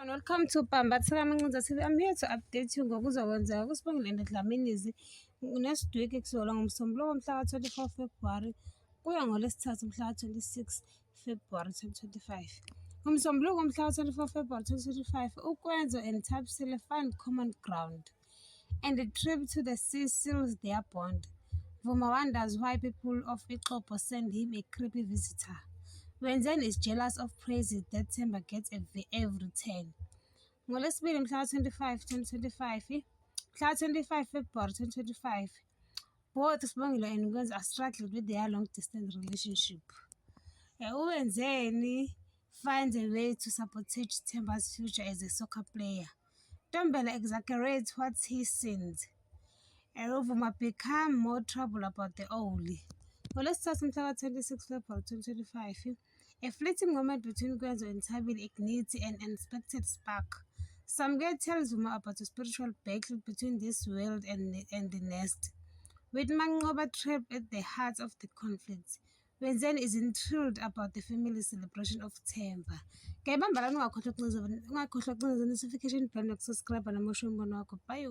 And welcome to Pambatheka Mancinza TV. I'm here to update you ngokuzokwenzeka kuSibongile Dlamini nesidweki kuzola ngoMsombuluko ngomhla ka-24 February kuya ngoLwesithathu mhla ka-26 February 2025. NgoMsombuluko ngomhla ka-24 February 2025, uKwenzo and Thabisile find common ground, and a trip to the sea seals their bond. Vuma wonders why people of Ixhopo send him a creepy visitor. Wenzeni is jealous of praises that Themba gets every 10. NgoLwesibili mhla 25 2025, mhla 25 February 2025, both Sibongile and Nkwenzo are struggling with their long-distance relationship. Uwenzeni finds a way to sabotage Themba's future as a soccer player. Ntombela exaggerates what he sins. Uvuma become more trouble about the Oli. NgoLwesithathu mhla 26 February 2025, a fleeting moment between Nkwenzo and Thabile ignites an unexpected spark. Samke tells Vuma about a spiritual battle between this world and the next, with Manqoba trapped at the heart of the conflict. Wenzeni is thrilled about the family celebration of Themba. Kayibamba lana ungakhohlwa ukuncindezela notification button nokusubscribe namasho umbono wakho. Bye.